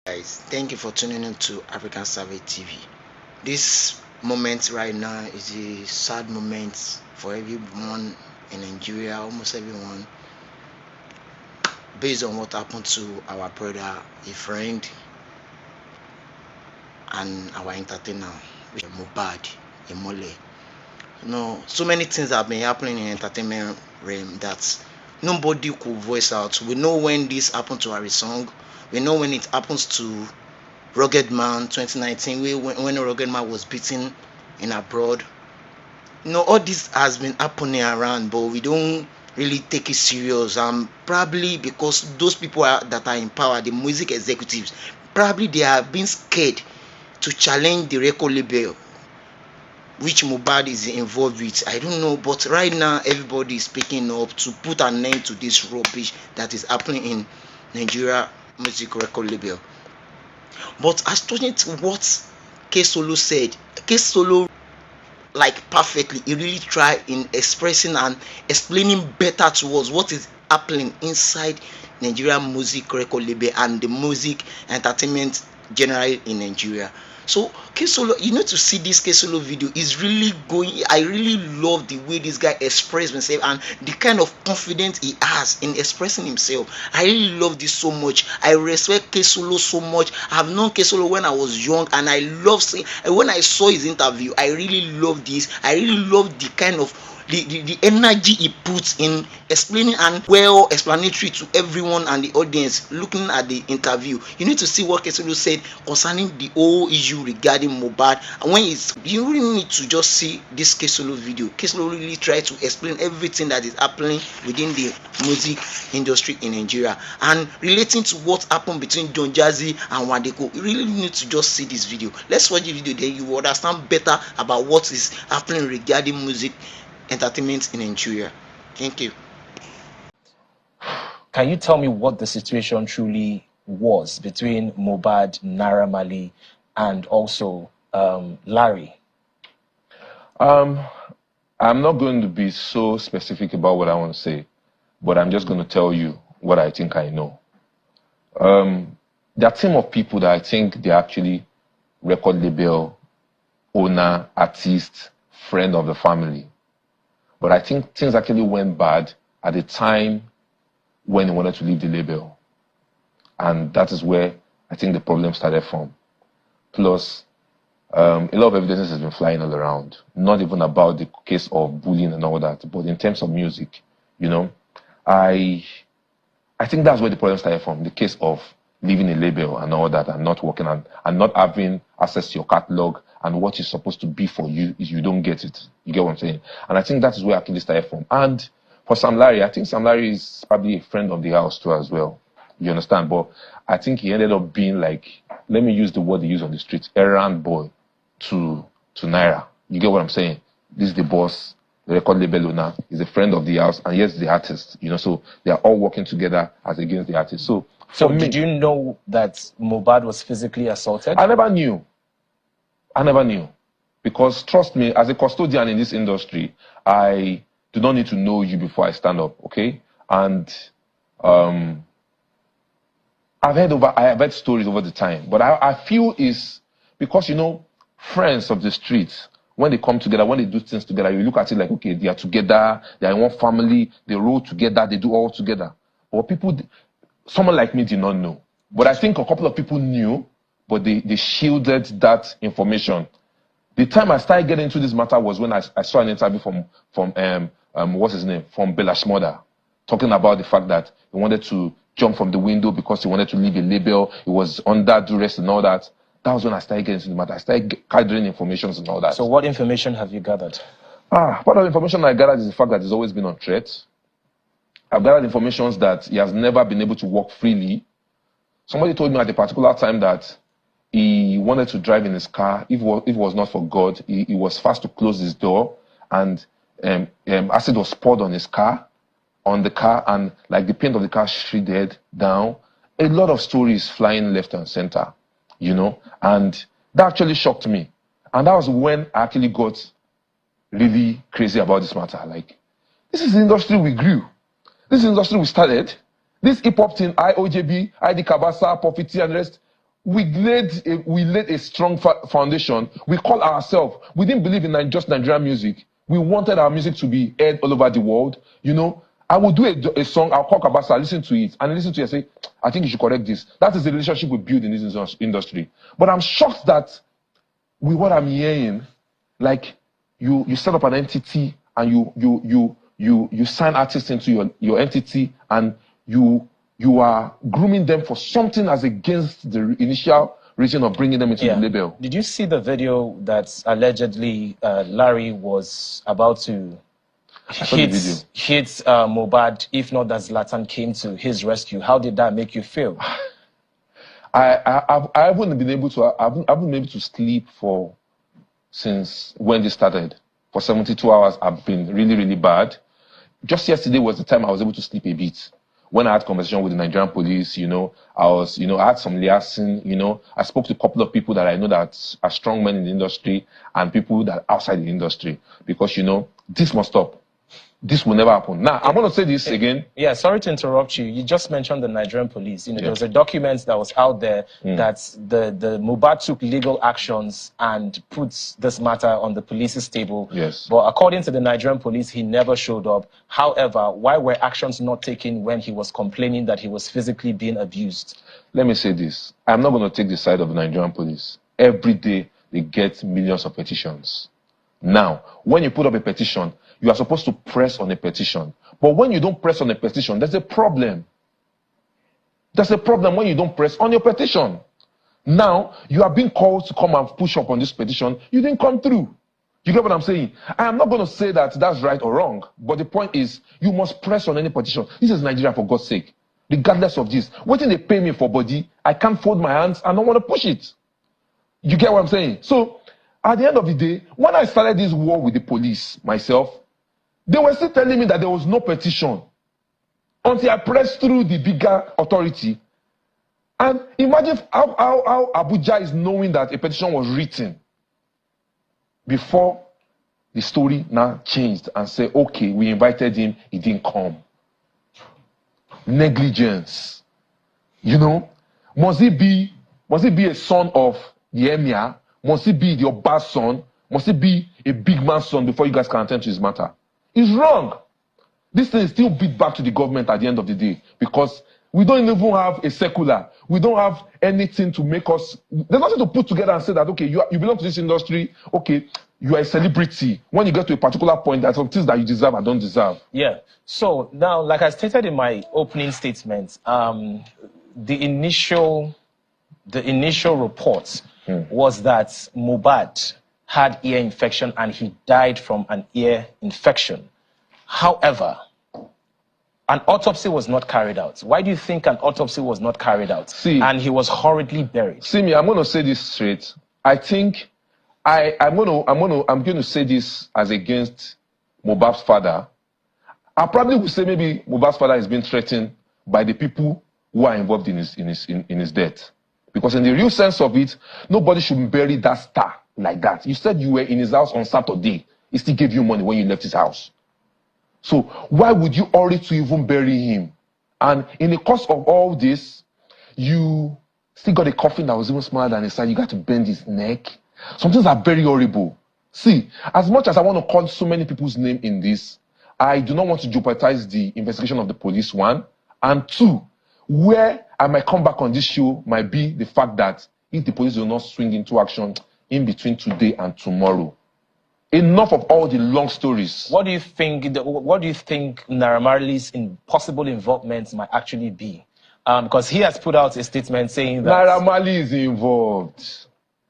Guys, thank you for tuning in to Africasavagetv. This moment right now is a sad moment for everyone in Nigeria, almost everyone, based on what happened to our brother, a friend, and our entertainer, which is Mohbad, Imole. So many things have been happening in entertainment realm that nobody could voice out. We know when this happened to our song. We know when it happens to Rugged Man 2019, when Rugged Man was beaten in abroad. All this has been happening around, but we don't really take it serious. Probably because those people that are in power, the music executives, probably they are being scared to challenge the record label which Mohbad is involved with. I don't know, but right now everybody is speaking up to put an end to this rubbish that is happening in Nigeria music record label. But as touching to what K Solo said, K Solo like perfectly, he really tried in expressing and explaining better to us what is happening inside Nigerian music record label and the music entertainment generally in Nigeria. So K Solo, you need to see this K Solo video. Is really going. I really love the way this guy expressed himself and the kind of confidence he has in expressing himself. I really love this so much. I respect K Solo so much. I've known K Solo when I was young, and I love seeing. And when I saw his interview, I really love this. I really love the kind of the energy he puts in explaining and well explanatory to everyone and the audience looking at the interview. You need to see what Kesulu said concerning the whole issue regarding Mohbad, and when you really need to just see this Kesulu video. Kesulu really tried to explain everything that is happening within the music industry in Nigeria and relating to what happened between John Jazzy and Wadeko. You really need to just see this video. Let's watch the video, then you will understand better about what is happening regarding music entertainment in Nigeria. Thank you. Can you tell me what the situation truly was between Mohbad, Naira Marley, and also Larry? I'm not going to be so specific about what I want to say, but I'm just going to tell you what I think I know. There are a team of people that I think they're actually record label owner, artist, friend of the family. But I think things actually went bad at the time when he wanted to leave the label. And that is where I think the problem started from. Plus, a lot of evidence has been flying all around. Not even about the case of bullying and all that, but in terms of music, I think that's where the problem started from. The case of leaving a label and all that, and not working and not having access to your catalog, and what is supposed to be for you is you don't get it. You get what I'm saying? And I think that is where actually started from. And for Sam Larry, I think Sam Larry is probably a friend of the house too as well. You understand? But I think he ended up being like, let me use the word they use on the streets, errand boy to Naira. You get what I'm saying? This is the boss, the record label owner, is a friend of the house, and yes, the artist. So they are all working together as against the artist. So did you know that Mohbad was physically assaulted? I never knew. Because trust me, as a custodian in this industry, I do not need to know you before I stand up, okay? And I have heard stories over the time, but I feel is because, friends of the streets, when they come together, when they do things together, you look at it like, okay, they are together, they are in one family, they roll together, they do all together. But someone like me did not know. But I think a couple of people knew, but they shielded that information. The time I started getting into this matter was when I saw an interview from what's his name? From Bellash's mother, talking about the fact that he wanted to jump from the window because he wanted to leave a label. He was under duress and all that. That was when I started getting into the matter. I started gathering information and all that. So what information have you gathered? Part of the information I gathered is the fact that he's always been on threat. I've gathered information that he has never been able to walk freely. Somebody told me at a particular time that he wanted to drive in his car. If it was not for God, he was fast to close his door, and acid was poured on the car, and like the paint of the car shredded down. A lot of stories flying left and center, and that actually shocked me. And that was when I actually got really crazy about this matter. Like, this is the industry we grew. This is the industry we started. This hip-hop thing, IOJB, ID Kabasa, Profiti, and the rest, we laid a strong foundation. We call ourselves. We didn't believe in just Nigerian music. We wanted our music to be heard all over the world. You know, I would do a song. I'll call Kabasa, listen to it, and listen to it and say, I think you should correct this. That is the relationship we build in this industry. But I'm shocked that with what I'm hearing, like you set up an entity and you sign artists into your entity, and you are grooming them for something as against the initial reason of bringing them into the label. Did you see the video that allegedly Larry was about to hit Mohbad? If not, that Zlatan came to his rescue. How did that make you feel? I haven't been able to sleep since when this started. For 72 hours, I've been really, really bad. Just yesterday was the time I was able to sleep a bit. When I had conversation with the Nigerian police, you know, I had some liaison, you know, I spoke to a couple of people that I know that are strong men in the industry and people that are outside the industry, because, you know, this must stop. This will never happen. Now, I'm going to say this again. Yeah, sorry to interrupt you. You just mentioned the Nigerian police. You know, there was a document that was out there that the Mohbad took legal actions and puts this matter on the police's table. Yes. But according to the Nigerian police, he never showed up. However, why were actions not taken when he was complaining that he was physically being abused? Let me say this. I'm not going to take the side of the Nigerian police. Every day, they get millions of petitions. Now, when you put up a petition, you are supposed to press on a petition. But when you don't press on a petition, there's a problem. There's a problem when you don't press on your petition. Now, you are being called to come and push up on this petition. You didn't come through. You get what I'm saying? I am not going to say that that's right or wrong. But the point is, you must press on any petition. This is Nigeria, for God's sake. Regardless of this. What they pay me for body, I can't fold my hands. I don't want to push it. You get what I'm saying? So, at the end of the day, when I started this war with the police myself, they were still telling me that there was no petition until I pressed through the bigger authority. And imagine how Abuja is knowing that a petition was written before the story now changed and said, okay, we invited him, he didn't come. Negligence. You know, must it be a son of the emir? Must it be your boss son? Must it be a big man's son before you guys can attend to his matter? It's wrong. This thing is still beat back to the government at the end of the day, because we don't even have a secular. We don't have anything to make us. There's nothing to put together and say that, okay, you belong to this industry, okay, you are a celebrity. When you get to a particular point, there's some things that you deserve and don't deserve. Yeah. So now, like I stated in my opening statement, the initial report was that Mohbad had ear infection and he died from an ear infection. However, an autopsy was not carried out. Why do you think an autopsy was not carried out? And he was horridly buried. See me, I'm going to say this straight. I think I'm going to say this as against Mohbad's father. I probably would say maybe Mohbad's father is being threatened by the people who are involved in his death. Because in the real sense of it, nobody should bury that star like that. You said you were in his house on Saturday. He still gave you money when you left his house. So why would you hurry to even bury him? And in the course of all this, you still got a coffin that was even smaller than his side. You got to bend his neck. Some things are very horrible. See, as much as I want to call so many people's name in this, I do not want to jeopardize the investigation of the police, one. And two, where I might come back on this show might be the fact that if the police will not swing into action in between today and tomorrow. Enough of all the long stories. What do you think Naira Marley's possible involvement might actually be? Because he has put out a statement saying that Naira Marley is involved.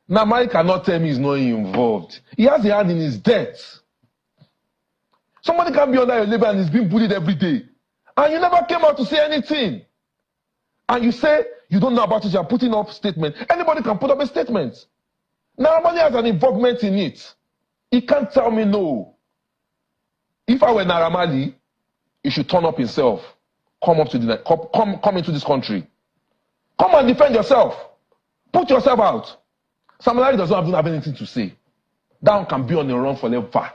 Naira Marley cannot tell me he's not involved. He has a hand in his death. Somebody can be under your label and is being bullied every day. And you never came out to say anything. And you say you don't know about it, you're putting up statement. Anybody can put up a statement. Naira Marley has an involvement in it. He can't tell me no. If I were Naira Marley, he should turn up himself. Come into this country. Come and defend yourself. Put yourself out. Sam Larry doesn't have anything to say. That one can be on the run forever.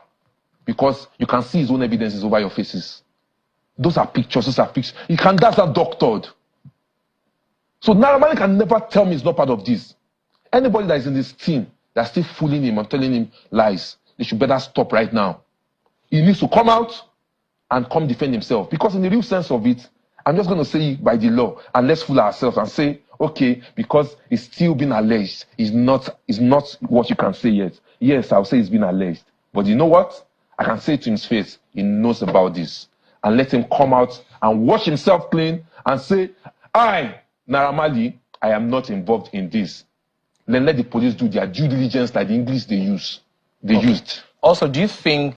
Because you can see his own evidences over your faces. Those are pictures, those are pictures. That's not doctored. So Naira Marley can never tell me he's not part of this. Anybody that is in this team that's still fooling him and telling him lies, they should better stop right now. He needs to come out and come defend himself. Because in the real sense of it, I'm just going to say by the law, and let's fool ourselves and say, okay, because it's still been alleged, it's not what you can say yet. Yes, I'll say it's been alleged. But you know what? I can say it to his face, he knows about this. And let him come out and wash himself clean and say, I, Naira Marley, I am not involved in this. Then let the police do their due diligence like the English they used. Also, do you think